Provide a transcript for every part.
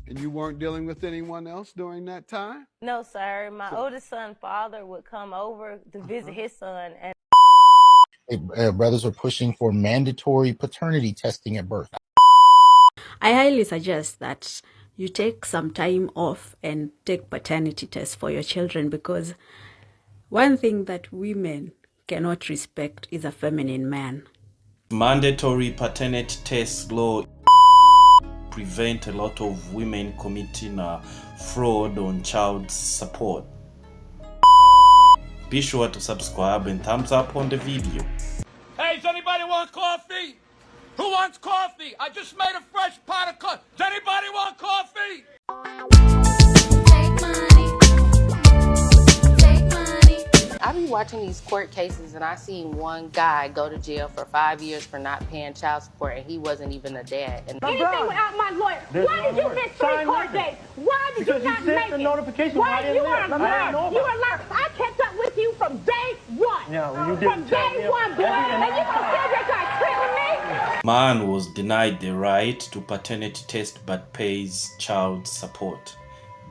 And you weren't dealing with anyone else during that time? No, sir. My oldest son's father would come over to visit his son, and Brothers are pushing for mandatory paternity testing at birth. I highly suggest that you take some time off and take paternity tests for your children, because one thing that women cannot respect is a feminine man. Mandatory paternity test law prevent a lot of women committing fraud on child support. Be sure to subscribe and thumbs up on the video. Hey, does anybody want coffee? Who wants coffee? I just made a fresh pot of coffee. Does anybody want coffee? I be watching these court cases and I seen one guy go to jail for 5 years for not paying child support, and he wasn't even a dad. And anything without my lawyer. Why did you miss 3 court dates? Why did you not make it? Notification. Why you are a liar? You are a liar. I kept up with you from day one. No, you didn't. From day one, boy. And you gonna stand there trying to trick me? Man was denied the right to paternity test but pays child support.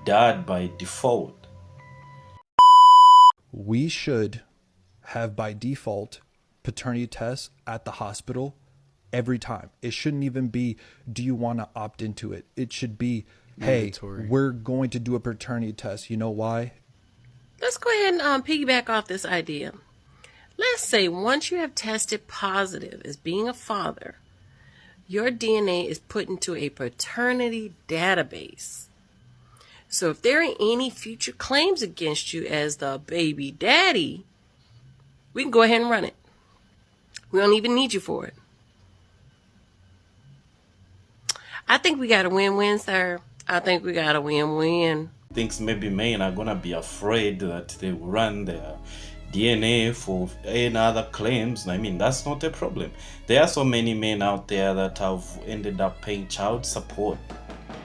Dad by default. We should have by default paternity tests at the hospital every time. It shouldn't even be, do you want to opt into it? It should be, mandatory. Hey, we're going to do a paternity test. You know why? Let's go ahead and piggyback off this idea. Let's say once you have tested positive as being a father, your DNA is put into a paternity database. So if there are any future claims against you as the baby daddy, we can go ahead and run it. We don't even need you for it. I think we got a win-win, sir. I think we got a win-win. Thinks maybe men are gonna be afraid that they will run their DNA for any other claims. I mean, that's not a problem. There are so many men out there that have ended up paying child support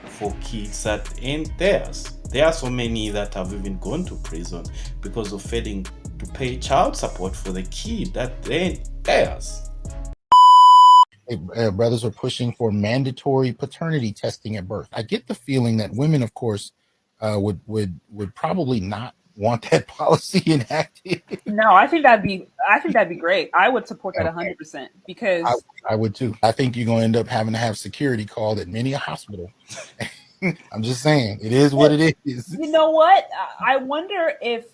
for kids that ain't theirs. There are so many that have even gone to prison because of failing to pay child support for the kid that ain't theirs. Brothers are pushing for mandatory paternity testing at birth. I get the feeling that women, of course, would probably not want that policy enacted. No, I think that'd be great. I would support that 100% because I would too. I think you're gonna end up having to have security called at many a hospital. I'm just saying, it is what it is. You know what? I wonder if,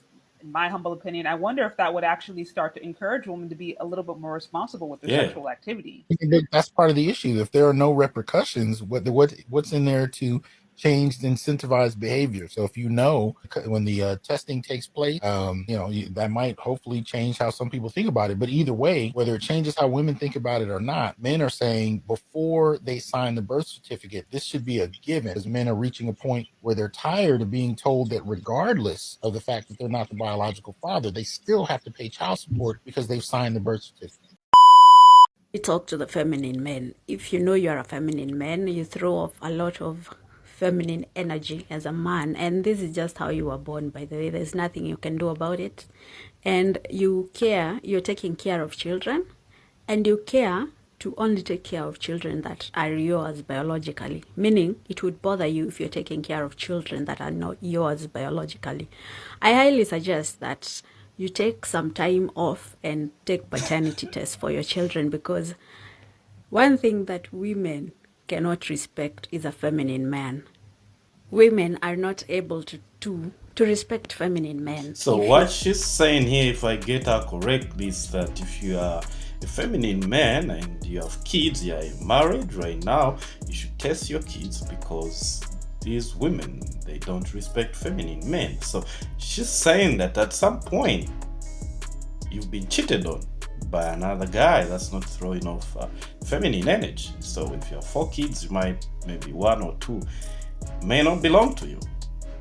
in my humble opinion, I wonder if that would actually start to encourage women to be a little bit more responsible with their sexual activity. That's part of the issue. If there are no repercussions, what's in there to change the incentivized behavior? So if you know when the testing takes place, that might hopefully change how some people think about it. But either way, whether it changes how women think about it or not, men are saying before they sign the birth certificate, this should be a given, as men are reaching a point where they're tired of being told that regardless of the fact that they're not the biological father, they still have to pay child support because they've signed the birth certificate. We talk to the feminine men. If you know you're a feminine man, you throw off a lot of feminine energy as a man, and this is just how you were born, by the way. There's nothing you can do about it. And you're taking care of children, and you care to only take care of children that are yours biologically, meaning it would bother you if you're taking care of children that are not yours biologically. I highly suggest that you take some time off and take paternity tests for your children, because one thing that women cannot respect is a feminine man. Women are not able to respect feminine men. So what she's saying here, if I get her correctly, is that if you are a feminine man and you have kids, you are married right now, you should test your kids, because these women, they don't respect feminine men. So she's saying that at some point you've been cheated on by another guy that's not throwing off feminine energy. So if you have 4 kids, you might, maybe 1 or 2 may not belong to you,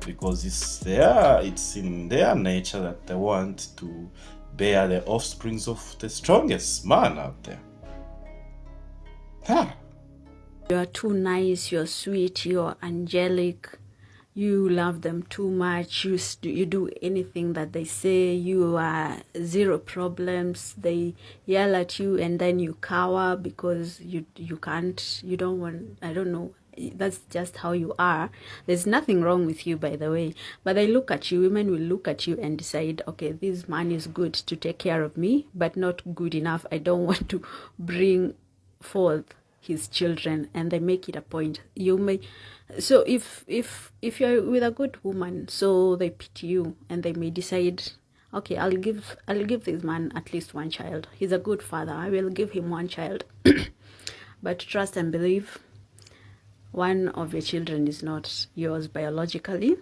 because it's in their nature that they want to bear the offsprings of the strongest man out there. You're too nice, you're sweet, you're angelic, you love them too much, you do anything that they say, you are zero problems, they yell at you and then you cower because you don't want, I don't know, that's just how you are. There's nothing wrong with you, by the way. But they look at you, women will look at you and decide, okay, this man is good to take care of me, but not good enough. I don't want to bring forth his children, and they make it a point. You may, so if you're with a good woman, so they pity you, and they may decide, okay, I'll give this man at least one child. He's a good father. I will give him one child. But trust and believe, one of your children is not yours biologically,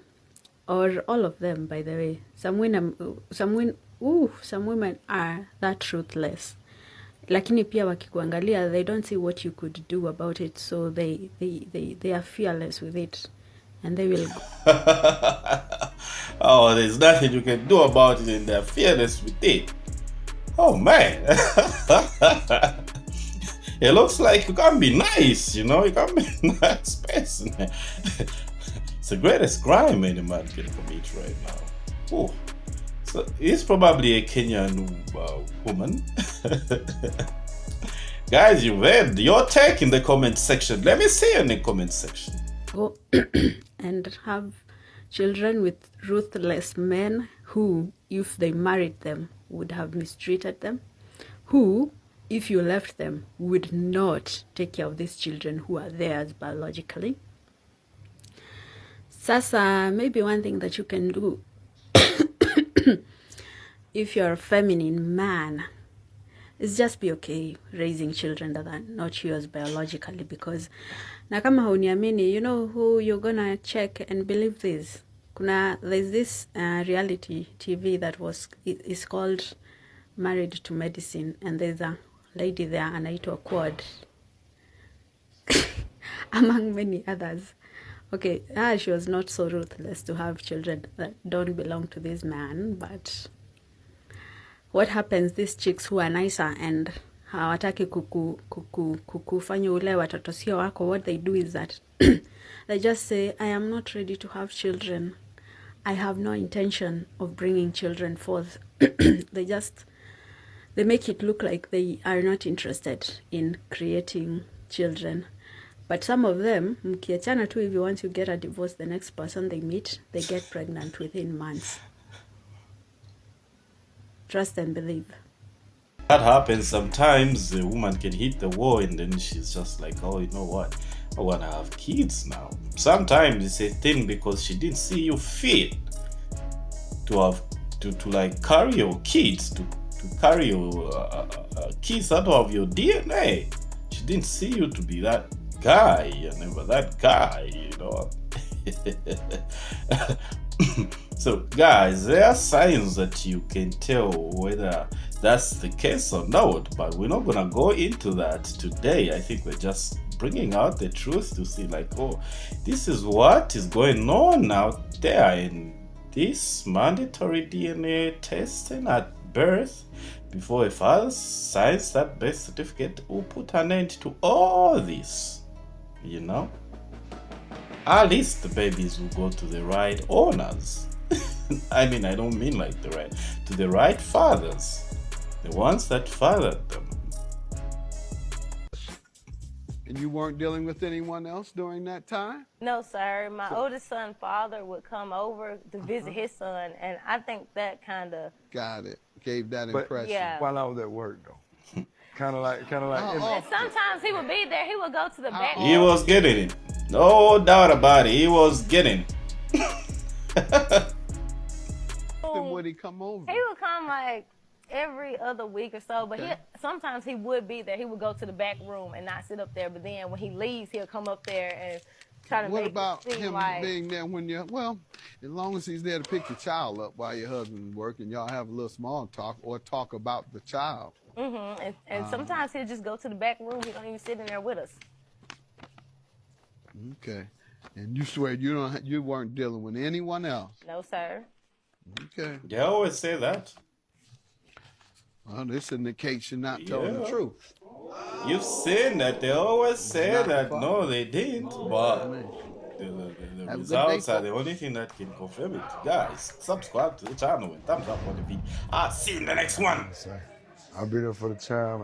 or all of them, by the way. Some women are that ruthless. Lakini pia wakikuangalia, they don't see what you could do about it, so they are fearless with it, and they will. Oh, there's nothing you can do about it, and they're fearless with it. Oh man. It looks like you can be nice, you know, you can be a nice person. It's the greatest crime any man can commit right now. Ooh. So he's probably a Kenyan woman. Guys, you've heard your take in the comment section. Let me see in the comment section. Go and have children with ruthless men who, if they married them, would have mistreated them, who, if you left them, would not take care of these children who are theirs biologically. Sasa, maybe one thing that you can do if you're a feminine man is just be okay raising children that are not yours biologically, because na kama hauniamini, you know who you're gonna check and believe this. There's this reality TV that is called Married to Medicine, and there's a lady there anaitwa Quad among many others. Okay, she was not so ruthless to have children that don't belong to this man, but what happens, these chicks who are nicer and hawataki kukufanya ule watoto sio wako, what they do is that they just say, I am not ready to have children. I have no intention of bringing children forth. They make it look like they are not interested in creating children. But some of them, mkiachana tu hivi, once you get a divorce, the next person they meet, they get pregnant within months. Trust and believe. That happens sometimes. The woman can hit the wall and then she's just like, oh, you know what? I want to have kids now. Sometimes it's a thing because she didn't see you fit to have to like carry your kids, to carry your kids out of your DNA. She didn't see you to be that guy. You're never that guy, you know. So guys, there are signs that you can tell whether that's the case or not, but we're not gonna go into that today. I think we're just bringing out the truth to see like, oh, this is what is going on out there in this mandatory DNA testing at birth. Before a father signs that birth certificate, will put an end to all this, you know. At least the babies will go to the right owners. I mean, I don't mean like to the right fathers, the ones that fathered them. And you weren't dealing with anyone else during that time? No, sir. My oldest son's father would come over to visit his son, and I think that kind of... Got it. Gave that impression. Yeah. While I was at work, though. kind of like. And sometimes he would be there. He would go to the back. He was getting it. No doubt about it. He was getting it. Then would he come over? He would come like every other week or so, but sometimes he would be there. He would go to the back room and not sit up there, but then when he leaves, he'll come up there and try to What make about it seem him like... being there when you're, well, as long as he's there to pick the child up while your husband's working, y'all have a little small talk or talk about the child. Mm-hmm. And sometimes he'll just go to the back room. He don't even sit in there with us. Okay. And you swear you weren't dealing with anyone else? No, sir. Okay. They always say that. Well, this indicates you're not telling the truth. You've seen that. They always say that. No, they didn't. But the results are the only thing that can confirm it. Guys, subscribe to the channel and thumbs up on the video. I'll see you in the next one. I'll be there for the child.